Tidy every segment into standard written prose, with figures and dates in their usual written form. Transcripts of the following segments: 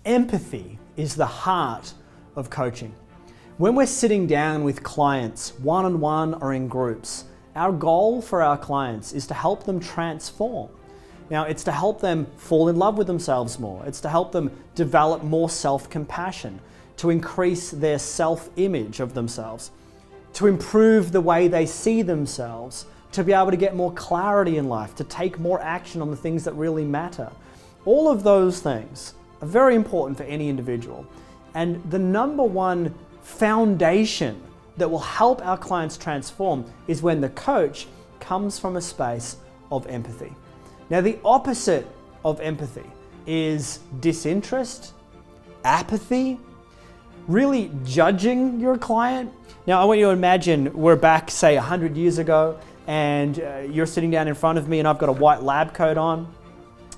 Empathy is the heart of coaching. When we're sitting down with clients, one-on-one or in groups, our goal for our clients is to help them transform. Now, it's to help them fall in love with themselves more. It's to help them develop more self-compassion, to increase their self-image of themselves, to improve the way they see themselves, to be able to get more clarity in life, to take more action on the things that really matter. All of those things are very important for any individual. And the number one foundation that will help our clients transform is when the coach comes from a space of empathy. Now, the opposite of empathy is disinterest, apathy, really judging your client. Now, I want you to imagine we're back, say, 100 years ago, and you're sitting down in front of me and I've got a white lab coat on,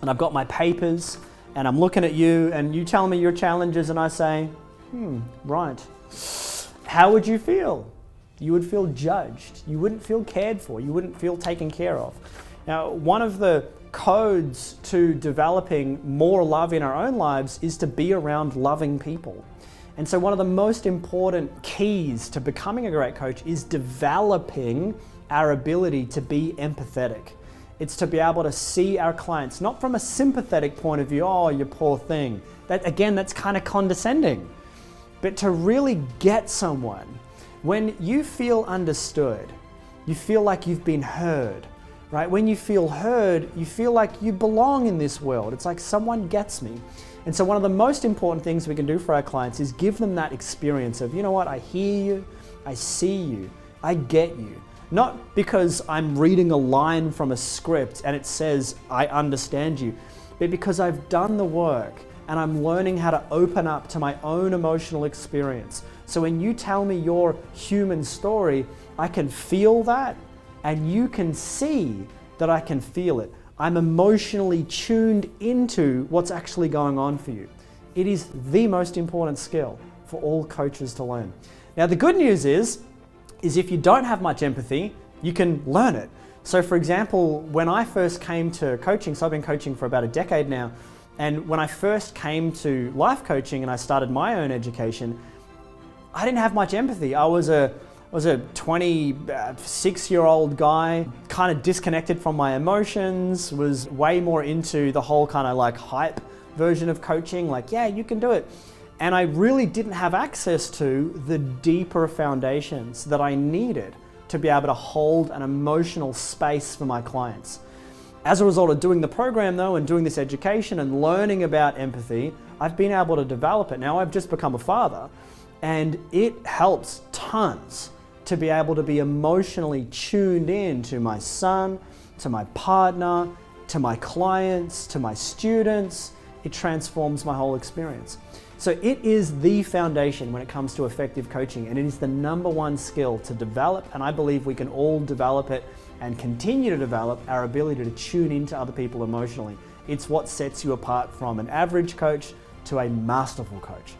and I've got my papers, and I'm looking at you, and you tell me your challenges, and I say, right. How would you feel? You would feel judged. You wouldn't feel cared for. You wouldn't feel taken care of. Now, one of the codes to developing more love in our own lives is to be around loving people. And so one of the most important keys to becoming a great coach is developing our ability to be empathetic. It's to be able to see our clients, not from a sympathetic point of view, oh, you poor thing. That's kind of condescending. But to really get someone, when you feel understood, you feel like you've been heard, right? When you feel heard, you feel like you belong in this world. It's like someone gets me. And so one of the most important things we can do for our clients is give them that experience of, you know what, I hear you, I see you, I get you. Not because I'm reading a line from a script and it says, I understand you, but because I've done the work and I'm learning how to open up to my own emotional experience. So when you tell me your human story, I can feel that, and you can see that I can feel it. I'm emotionally tuned into what's actually going on for you. It is the most important skill for all coaches to learn. Now, the good news is if you don't have much empathy, you can learn it. So for example, when I first came to coaching, so I've been coaching for about a decade now, and when I first came to life coaching and I started my own education, I didn't have much empathy. I was a 26-year-old guy, kind of disconnected from my emotions, was way more into the whole kind of like hype version of coaching, like, yeah, you can do it. And I really didn't have access to the deeper foundations that I needed to be able to hold an emotional space for my clients. As a result of doing the program though, and doing this education and learning about empathy, I've been able to develop it. Now I've just become a father, and it helps tons to be able to be emotionally tuned in to my son, to my partner, to my clients, to my students. It transforms my whole experience. So it is the foundation when it comes to effective coaching, and it is the number one skill to develop, and I believe we can all develop it and continue to develop our ability to tune into other people emotionally. It's what sets you apart from an average coach to a masterful coach.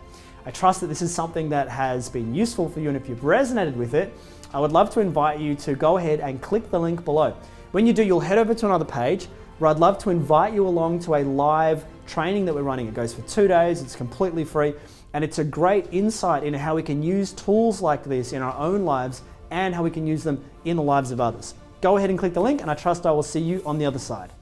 I trust that this is something that has been useful for you, and if you've resonated with it, I would love to invite you to go ahead and click the link below. When you do, you'll head over to another page where I'd love to invite you along to a live training that we're running. It goes for 2 days, it's completely free, and it's a great insight into how we can use tools like this in our own lives and how we can use them in the lives of others. Go ahead and click the link, and I trust I will see you on the other side.